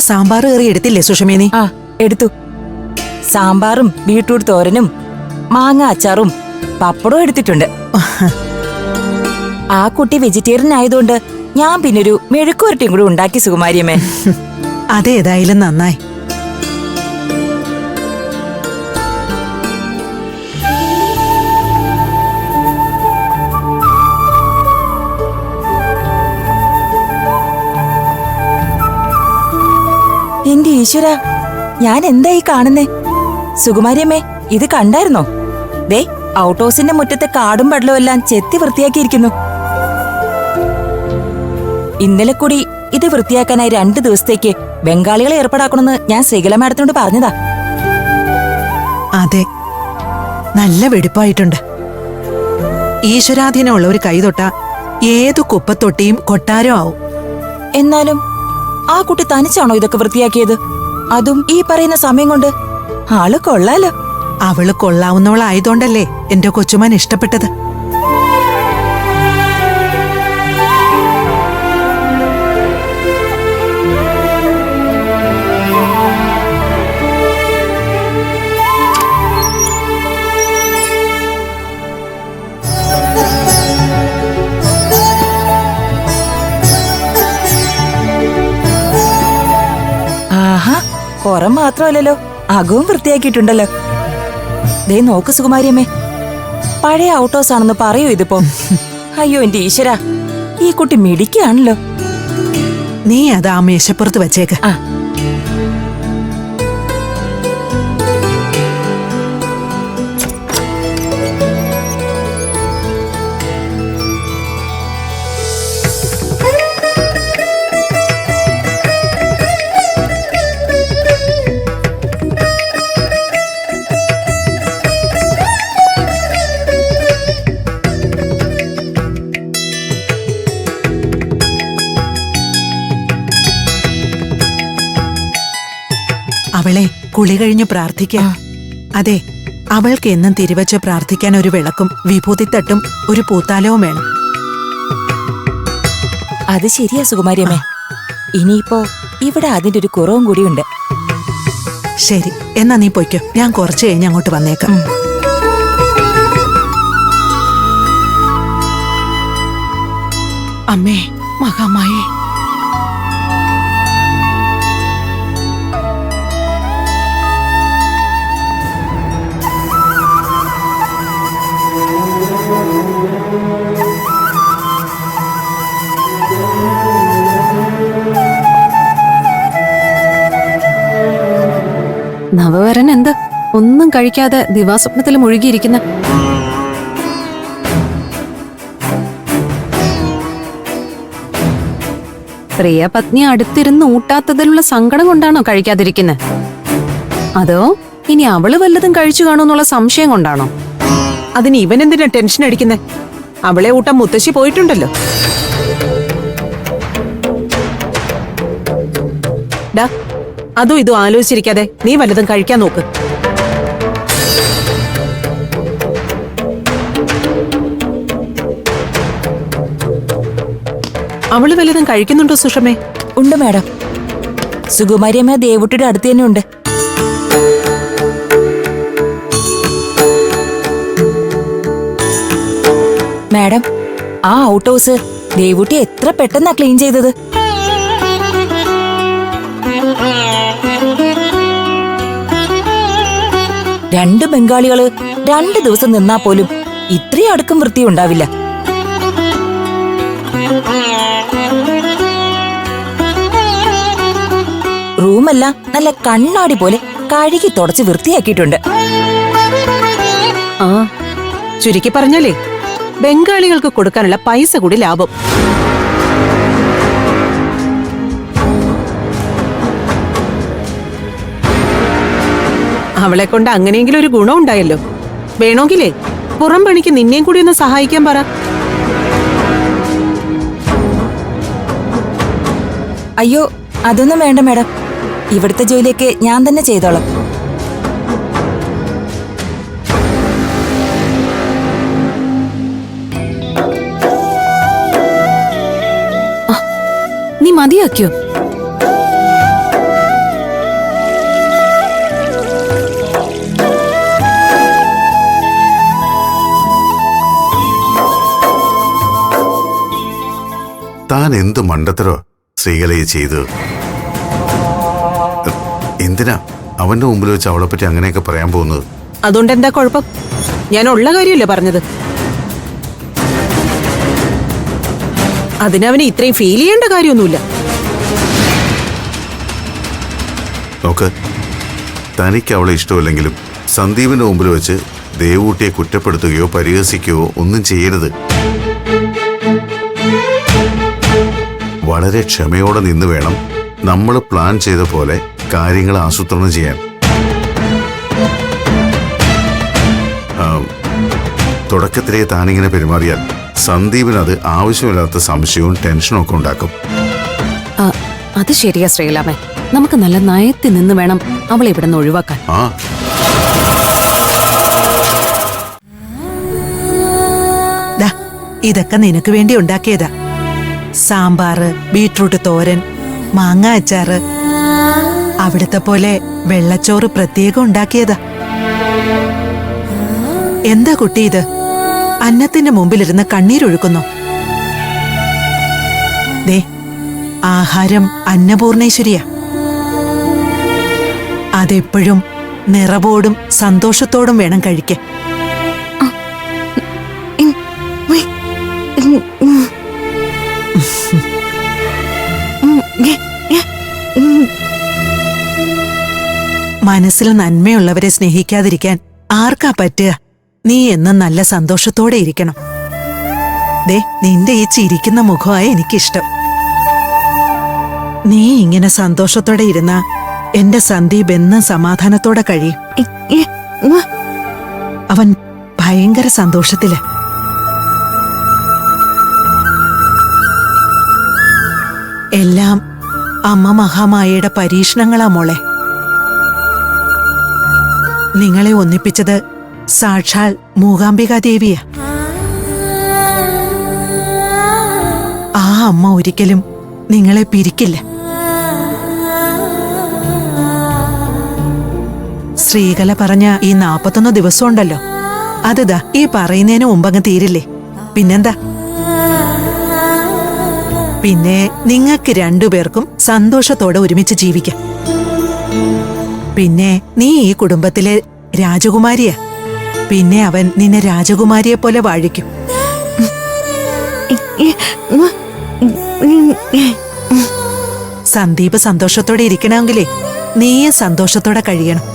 സാമ്പാർ കറി എടുത്തില്ലേ സുഷമേനി? ആ എടുത്തു. സാമ്പാറും ബീട്രൂട്ട് തോരനും മാങ്ങ അച്ചാറും പപ്പടവും എടുത്തിട്ടുണ്ട്. ആ കുട്ടി വെജിറ്റേറിയൻ ആയതുകൊണ്ട് ഞാൻ പിന്നൊരു മെഴുക്കുവരട്ടിയും കൂടി ഉണ്ടാക്കി സുകുമാരിയമ്മേ. അതേതായാലും നന്നായി. എന്റെ ഈശ്വര, ഞാൻ എന്തായി കാണുന്നേ? സുകുമാരിയമ്മേ, ഇത് കണ്ടായിരുന്നോ? ദേ, ഔട്ട് ഹൗസിന്റെ മുറ്റത്തെ കാടും പടലും എല്ലാം ചെത്തി വൃത്തിയാക്കിയിരിക്കുന്നു. ഇന്നലെ കൂടി ഇത് വൃത്തിയാക്കാനായി 2 ദിവസത്തേക്ക് ബംഗാളികളെ ഏർപ്പാടാക്കണമെന്ന് ഞാൻ ശ്രീകല മാഡത്തിനോട് പറഞ്ഞതാ. അതെ, നല്ല വെടിപ്പായിട്ടുണ്ട്. ഈശ്വരാധീനമുള്ള ഒരു കൈതൊട്ട ഏതു കുപ്പത്തൊട്ടിയും കൊട്ടാരം ആവും. എന്നാലും ആ കുട്ടി തനിച്ചാണോ ഇതൊക്കെ വൃത്തിയാക്കിയത്? അതും ഈ പറയുന്ന സമയം കൊണ്ട്? ആള് കൊള്ളാലോ. അവള് കൊള്ളാവുന്നവളായതുകൊണ്ടല്ലേ എന്റെ കൊച്ചുമാൻ ഇഷ്ടപ്പെട്ടത്. ആഹാ, പുറം മാത്രമല്ലല്ലോ, അകവും വൃത്തിയാക്കിയിട്ടുണ്ടല്ലോ. ദേ നോക്ക് സുകുമാരിയമ്മേ, പഴയ ഔട്ട് ഹൗസ് ആണെന്ന് പറയൂ ഇതിപ്പോ. അയ്യോ എന്റെ ഈശ്വര, ഈ കുട്ടി മിടിക്കുകയാണല്ലോ. നീ അത് ആ മേശപ്പുറത്ത് വെച്ചേക്ക്. ആ അവളെ കുളി കഴിഞ്ഞു പ്രാർത്ഥിക്കാം. അതെ, അവൾക്ക് എന്നും തിരുവച്ച് പ്രാർത്ഥിക്കാൻ ഒരു വിളക്കും വിഭൂതിത്തട്ടും ഒരു പൂത്താലവും വേണം. അത് ശരിയാ സുകുമാരിയമ്മേ. ഇനിയിപ്പോ ഇവിടെ അതിന്റെ ഒരു കുറവും കൂടിയുണ്ട്. ശരി, എന്നാ നീ പൊയ്ക്കോ, ഞാൻ കുറച്ച് കഴിഞ്ഞ് അങ്ങോട്ട് വന്നേക്കാം. അമ്മേ മഹാമായേ, നവവരൻ എന്ത് ഒന്നും കഴിക്കാതെ ദിവാസ്വപ്നത്തിൽ മുഴുകിയിരിക്കുന്ന? പ്രിയ പത്നി അടുത്തിരുന്ന് ഊട്ടാത്തതിലുള്ള സങ്കടം കൊണ്ടാണോ കഴിക്കാതിരിക്കുന്നത്? അതോ ഇനി അവള് വല്ലതും കഴിച്ചു കാണുമെന്നുള്ള സംശയം കൊണ്ടാണോ? അതിന് ഇവൻ എന്തിനാ ടെൻഷൻ അടിക്കുന്നേ? അവളെ ഊട്ടാൻ മുത്തശ്ശി പോയിട്ടുണ്ടല്ലോ. ഡാ, അതും ഇതും ആലോചിച്ചിരിക്കാതെ നീ വല്ലതും കഴിക്കാൻ നോക്ക്. അവള് വല്ലതും കഴിക്കുന്നുണ്ടോ സുഷമേ? ഉണ്ട് മാഡം. സുകുമാരിയമ്മ ദേവുട്ടിയുടെ അടുത്ത് തന്നെ ഉണ്ട്. മാഡം, ആ ഔട്ട് ഹൗസ് ദേവുട്ടി എത്ര പെട്ടെന്നാ ക്ലീൻ ചെയ്തത്. രണ്ട് ബംഗാളികള് 2 ദിവസം നിന്നാ പോലും ഇത്രയും അടുക്കും വൃത്തി ഉണ്ടാവില്ല. റൂമെല്ലാം നല്ല കണ്ണാടി പോലെ കഴുകി തുടച്ച് വൃത്തിയാക്കിയിട്ടുണ്ട്. ആ, ചുരുക്കി പറഞ്ഞാലേ ബംഗാളികൾക്ക് കൊടുക്കാനുള്ള പൈസ കൂടി ലാഭം. അവളെ കൊണ്ട് അങ്ങനെയെങ്കിലും ഒരു ഗുണം ഉണ്ടായല്ലോ. വേണമെങ്കിലേ പുറം പണിക്ക് നിന്നെയും കൂടി ഒന്ന് സഹായിക്കാൻ പറ. അയ്യോ, അതൊന്നും വേണ്ട മാഡം. ഇവിടുത്തെ ജോലിയൊക്കെ ഞാൻ തന്നെ ചെയ്തോളാം. നീ മതിയാക്കിയോ? ഞാൻ എന്ത് മണ്ടത്തരോ ശ്രീകലയെ ചെയ്തു. എന്തിനാ അവന്റെ മുമ്പിൽ വെച്ച് അവളെ പറ്റി അങ്ങനെയൊക്കെ പറയാൻ പോകുന്നത്? അതുകൊണ്ട് എന്താ കുഴപ്പം? ഞാൻ ഉള്ള കാര്യമല്ലേ പറഞ്ഞത്. അതിനവന് ഇത്രയും ഫീൽ ചെയ്യേണ്ട കാര്യമൊന്നുമില്ല. നോക്ക്, തനിക്ക് അവളെ ഇഷ്ടമില്ലെങ്കിലും സന്ദീപിന്റെ മുമ്പിൽ വെച്ച് ദേവൂട്ടിയെ കുറ്റപ്പെടുത്തുകയോ പരിഹസിക്കുകയോ ഒന്നും ചെയ്യരുത്. വളരെ ക്ഷമയോടെ നിന്ന് വേണം നമ്മൾ പ്ലാൻ ചെയ്ത പോലെ കാര്യങ്ങൾ ആസൂത്രണം ചെയ്യാൻ. തുടക്കത്തിലേ താനിങ്ങനെ പെരുമാറിയാൽ സന്ദീപിന് അത് ആവശ്യമില്ലാത്ത സംശയവും ടെൻഷനും ഒക്കെ ഉണ്ടാക്കും. അത് ശരിയാ ശ്രീലാമേ. നമുക്ക് നല്ല നയത്തിൽ നിന്ന് വേണം അവളെ ഇവിടെ നിന്ന് ഒഴിവാക്കാൻ. ഇതൊക്കെ നിനക്ക് വേണ്ടി ഉണ്ടാക്കിയതാ. സാമ്പാറ്, ബീട്രൂട്ട് തോരൻ, മാങ്ങ അച്ചാറ്. അവിടുത്തെ പോലെ വെള്ളച്ചോറ് പ്രത്യേകം ഉണ്ടാക്കിയതാ. എന്താ കുട്ടി ഇത്? അന്നത്തിന്റെ മുമ്പിലിരുന്ന് കണ്ണീരൊഴുക്കുന്നു. ദേ, ആഹാരം അന്നപൂർണേശ്വരിയാ. അതെപ്പോഴും നിറവോടും സന്തോഷത്തോടും വേണം കഴിക്കാൻ. മനസ്സിൽ നന്മയുള്ളവരെ സ്നേഹിക്കാതിരിക്കാൻ ആർക്കാ പറ്റുക? നീ എന്നും നല്ല സന്തോഷത്തോടെ ഇരിക്കണം. ദേ, നിന്റെ ഈ ചിരിക്കുന്ന മുഖമായ എനിക്കിഷ്ടം. നീ ഇങ്ങനെ സന്തോഷത്തോടെ ഇരുന്ന എന്റെ സന്ദീപ് എന്നും സമാധാനത്തോടെ കഴിയും. അവൻ ഭയങ്കര സന്തോഷത്തില്. എല്ലാം അമ്മ മഹാമായയുടെ പരീക്ഷണങ്ങളാ മോളെ. നിങ്ങളെ ഒന്നിപ്പിച്ചത് സാക്ഷാൽ മൂകാംബികാദേവിയാ. ആ അമ്മ ഒരിക്കലും നിങ്ങളെ പിരിക്കില്ല. ശ്രീകല പറഞ്ഞ ഈ 41 ദിവസം ഉണ്ടല്ലോ, അതാ ഈ പറയുന്നതിന് മുമ്പങ്ങ് തീരില്ലേ? പിന്നെന്താ? പിന്നെ നിങ്ങൾക്ക് രണ്ടുപേർക്കും സന്തോഷത്തോടെ ഒരുമിച്ച് ജീവിക്കാം. പിന്നെ നീ ഈ കുടുംബത്തിലെ രാജകുമാരിയാ. പിന്നെ അവൻ നിന്നെ രാജകുമാരിയെ പോലെ വാഴിക്കും. സന്ദീപ് സന്തോഷത്തോടെ ഇരിക്കണമെങ്കിലേ നീയും സന്തോഷത്തോടെ കഴിയണം.